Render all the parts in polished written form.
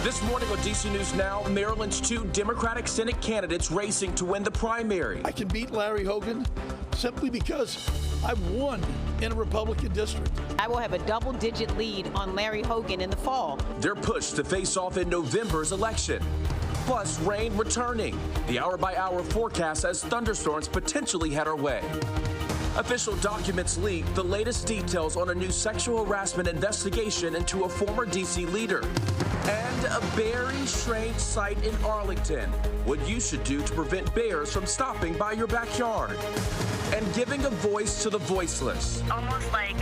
This morning on DC News Now, Maryland's two Democratic Senate candidates racing to win the primary. I can beat Larry Hogan simply because I won in a Republican district. I will have a double-digit lead on Larry Hogan in the fall. They're pushed to face off in November's election. Plus, rain returning. The hour-by-hour forecast says thunderstorms potentially head our way. Official documents leak the latest details on a new sexual harassment investigation into a former D.C. leader. And a very strange sight in Arlington. What you should do to prevent bears from stopping by your backyard. And giving a voice to the voiceless. Almost like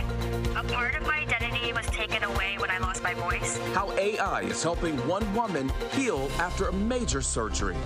a part of my identity was taken away when I lost my voice. How AI is helping one woman heal after a major surgery.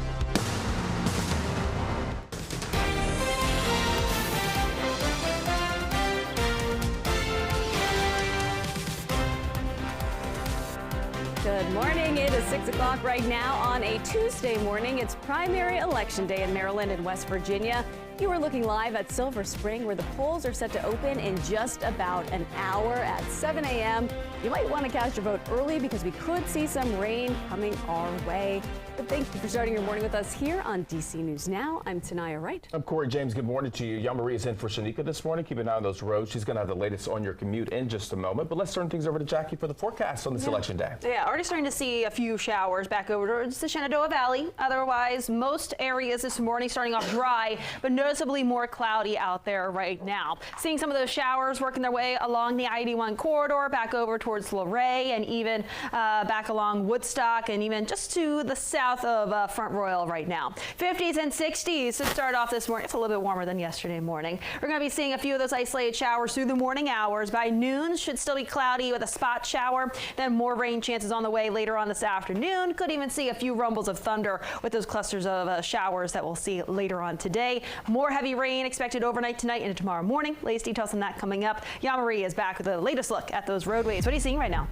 Good morning. It is 6 o'clock right now on a Tuesday morning. It's primary election day in Maryland and West Virginia. You are looking live at Silver Spring, where the polls are set to open in just about an hour at 7 a.m. You might want to cast your vote early because we could see some rain coming our way. But thank you for starting your morning with us here on DC News Now. I'm Tanaya Wright. I'm Corey James. Good morning to you. Yamarie is in for Shanika this morning. Keep an eye on those roads. She's going to have the latest on your commute in just a moment. But let's turn things over to Jackie for the forecast on this election day. Yeah, already starting to see a few showers back over towards the Shenandoah Valley. Otherwise, most areas this morning starting off dry, but noticeably more cloudy out there right now. Seeing some of those showers working their way along the I-81 corridor back over towards Luray and even back along Woodstock and even just to the south of Front Royal right now. 50s and 60s to start off this morning. It's a little bit warmer than yesterday morning. We're going to be seeing a few of those isolated showers through the morning hours. By noon, should still be cloudy with a spot shower. Then more rain chances on the way later on this afternoon. Could even see a few rumbles of thunder with those clusters of showers that we'll see later on today. More heavy rain expected overnight tonight into tomorrow morning. Latest details on that coming up. Yamarie is back with the latest look at those roadways. What are you seeing right now?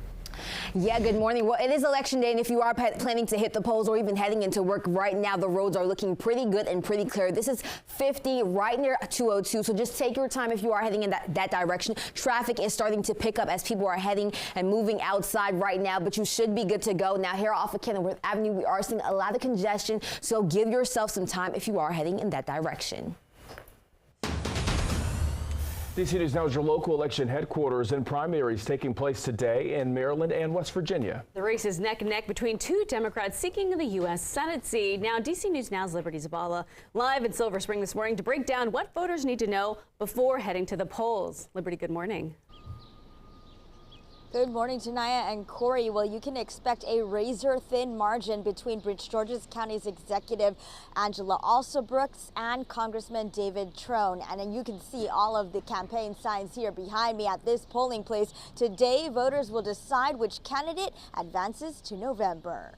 Yeah, good morning. Well, it is election day, and if you are planning to hit the polls or even heading into work right now, the roads are looking pretty good and pretty clear. This is 50 right near 202, so just take your time if you are heading in that direction. Traffic is starting to pick up as people are heading and moving outside right now, but you should be good to go. Now, here off of Kenilworth Avenue, we are seeing a lot of congestion, so give yourself some time if you are heading in that direction. DC News Now is your local election headquarters, and primaries taking place today in Maryland and West Virginia. The race is neck and neck between two Democrats seeking the U.S. Senate seat. Now, DC News Now's Liberty Zabala live in Silver Spring this morning to break down what voters need to know before heading to the polls. Liberty, good morning. Good morning, Tanaya and Corey. Well, you can expect a razor-thin margin between Prince George's County's executive Angela Alsobrooks and Congressman David Trone. And then you can see all of the campaign signs here behind me at this polling place. Today, voters will decide which candidate advances to November.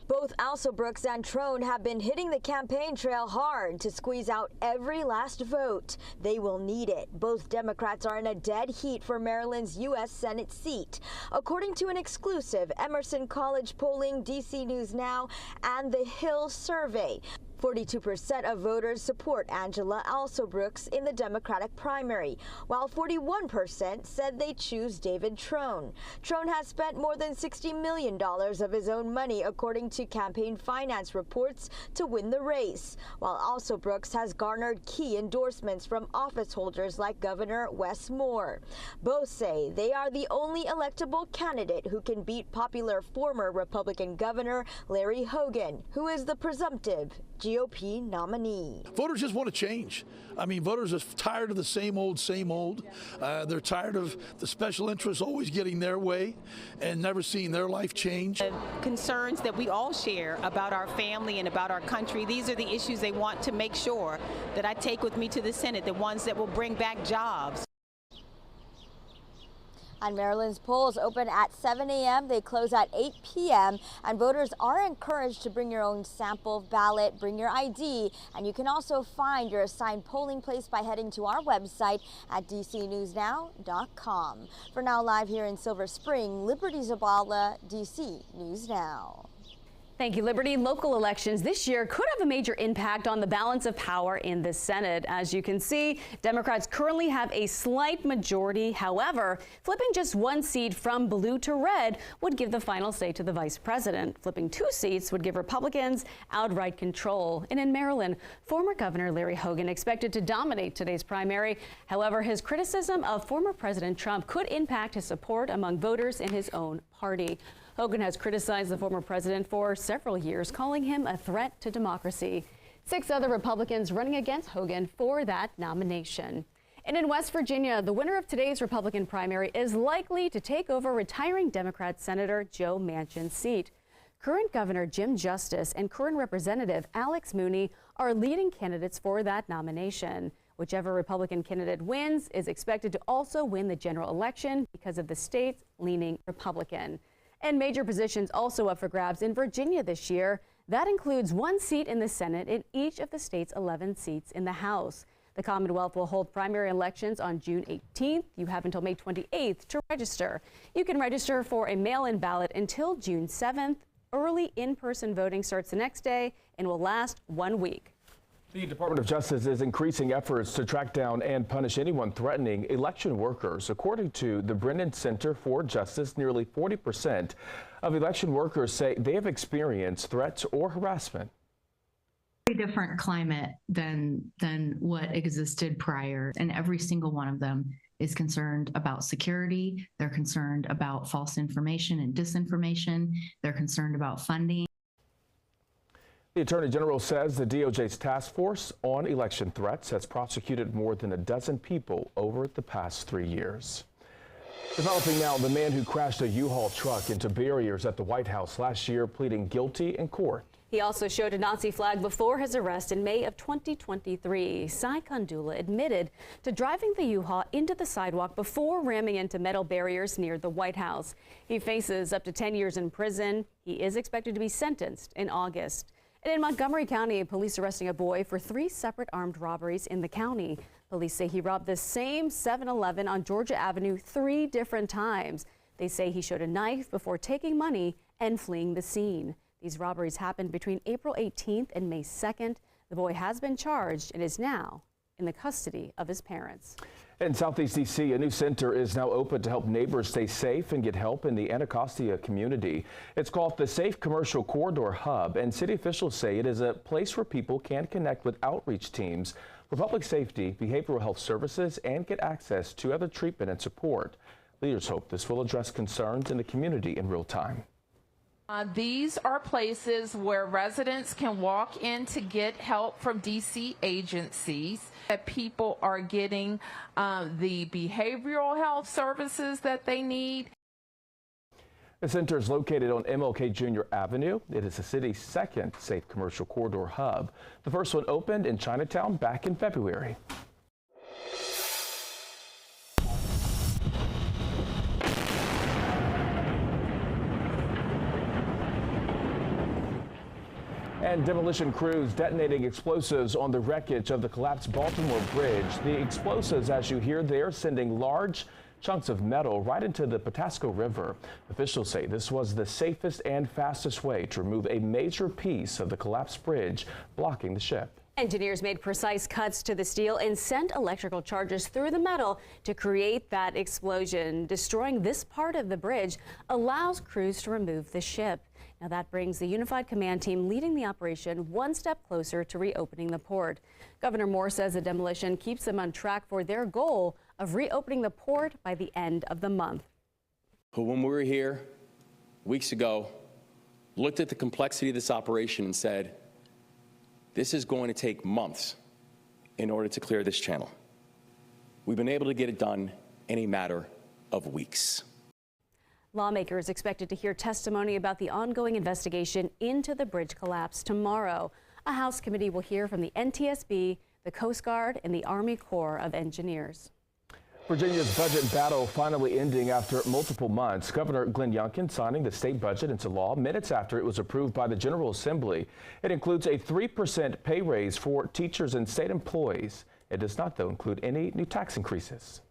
Both Alsobrooks and Trone have been hitting the campaign trail hard to squeeze out every last vote. They will need it. Both Democrats are in a dead heat for Maryland's U.S. Senate seat. According to an exclusive Emerson College polling, DC News Now, and the Hill survey, 42% of voters support Angela Alsobrooks in the Democratic primary, while 41% said they choose David Trone. Trone has spent more than $60 million of his own money, according to campaign finance reports, to win the race, while Alsobrooks has garnered key endorsements from office holders like Governor Wes Moore. Both say they are the only electable candidate who can beat popular former Republican Governor Larry Hogan, who is the presumptive GOP nominee. Voters just want to change. I mean, voters are tired of the same old, same old. They're tired of the special interests always getting their way and never seeing their life change. The concerns that we all share about our family and about our country, these are the issues they want to make sure that I take with me to the Senate, the ones that will bring back jobs. And Maryland's polls open at 7 a.m. They close at 8 p.m. And voters are encouraged to bring your own sample ballot, bring your ID, and you can also find your assigned polling place by heading to our website at dcnewsnow.com. For now, live here in Silver Spring, Liberty Zabala, DC News Now. Thank you, Liberty. Local elections this year could have a major impact on the balance of power in the Senate. As you can see, Democrats currently have a slight majority. However, flipping just one seat from blue to red would give the final say to the vice president. Flipping 2 seats would give Republicans outright control. And in Maryland, former Governor Larry Hogan expected to dominate today's primary. However, his criticism of former President Trump could impact his support among voters in his own party. Hogan has criticized the former president for several years, calling him a threat to democracy. 6 other Republicans running against Hogan for that nomination. And in West Virginia, the winner of today's Republican primary is likely to take over retiring Democrat Senator Joe Manchin's seat. Current Governor Jim Justice and current Representative Alex Mooney are leading candidates for that nomination. Whichever Republican candidate wins is expected to also win the general election because of the state's leaning Republican. And major positions also up for grabs in Virginia this year. That includes 1 seat in the Senate and each of the state's 11 seats in the House. The Commonwealth will hold primary elections on June 18th. You have until May 28th to register. You can register for a mail-in ballot until June 7th. Early in-person voting starts the next day and will last 1 week. The Department of Justice is increasing efforts to track down and punish anyone threatening election workers. According to the Brennan Center for Justice, nearly 40% of election workers say they have experienced threats or harassment. Very different climate than what existed prior, and every single one of them is concerned about security. They're concerned about false information and disinformation. They're concerned about funding. The Attorney General says the DOJ's task force on election threats has prosecuted more than a dozen people over the past 3 years. Developing now, the man who crashed a U-Haul truck into barriers at the White House last year pleading guilty in court. He also showed a Nazi flag before his arrest in May of 2023. Sai Kandula admitted to driving the U-Haul into the sidewalk before ramming into metal barriers near the White House. He faces up to 10 years in prison. He is expected to be sentenced in August. And in Montgomery County, police arresting a boy for 3 separate armed robberies in the county. Police say he robbed the same 7-Eleven on Georgia Avenue 3 different times. They say he showed a knife before taking money and fleeing the scene. These robberies happened between April 18th and May 2nd. The boy has been charged and is now in the custody of his parents. In Southeast D.C., a new center is now open to help neighbors stay safe and get help in the Anacostia community. It's called the Safe Commercial Corridor Hub, and city officials say it is a place where people can connect with outreach teams for public safety, behavioral health services, and get access to other treatment and support. Leaders hope this will address concerns in the community in real time. These are places where residents can walk in to get help from DC agencies, that people are getting the behavioral health services that they need. The center is located on MLK Jr. Avenue. It is the city's second Safe Commercial Corridor hub. The first one opened in Chinatown back in February. And demolition crews detonating explosives on the wreckage of the collapsed Baltimore Bridge. The explosives, as you hear there, sending large chunks of metal right into the Patapsco River. Officials say this was the safest and fastest way to remove a major piece of the collapsed bridge blocking the ship. Engineers made precise cuts to the steel and sent electrical charges through the metal to create that explosion. Destroying this part of the bridge allows crews to remove the ship. Now that brings the Unified Command Team leading the operation one step closer to reopening the port. Governor Moore says the demolition keeps them on track for their goal of reopening the port by the end of the month. But when we were here weeks ago, looked at the complexity of this operation and said, this is going to take months in order to clear this channel. We've been able to get it done in a matter of weeks. Lawmakers expected to hear testimony about the ongoing investigation into the bridge collapse tomorrow. A House committee will hear from the NTSB, the Coast Guard, and the Army Corps of Engineers. Virginia's budget battle finally ending after multiple months. Governor Glenn Youngkin signing the state budget into law minutes after it was approved by the General Assembly. It includes a 3% pay raise for teachers and state employees. It does not, though, include any new tax increases.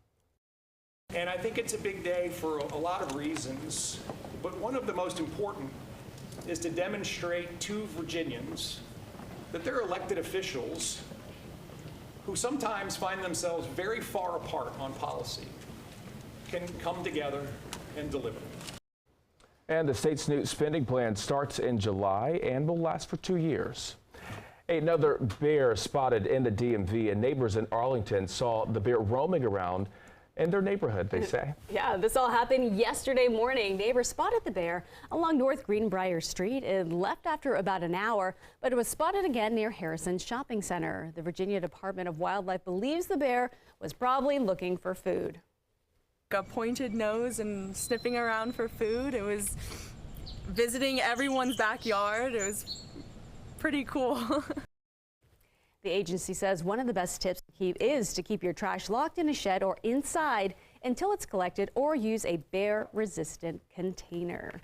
And I think it's a big day for a lot of reasons, but one of the most important is to demonstrate to Virginians that their elected officials, who sometimes find themselves very far apart on policy, can come together and deliver. And the state's new spending plan starts in July and will last for 2 years. Another bear spotted in the DMV, and neighbors in Arlington saw the bear roaming around in their neighborhood, they say. Yeah, this all happened yesterday morning. Neighbors spotted the bear along North Greenbrier Street. It left after about an hour, but it was spotted again near Harrison Shopping Center. The Virginia Department of Wildlife believes the bear was probably looking for food. A pointed nose and sniffing around for food. It was visiting everyone's backyard. It was pretty cool. The agency says one of the best tips is to keep your trash locked in a shed or inside until it's collected, or use a bear-resistant container.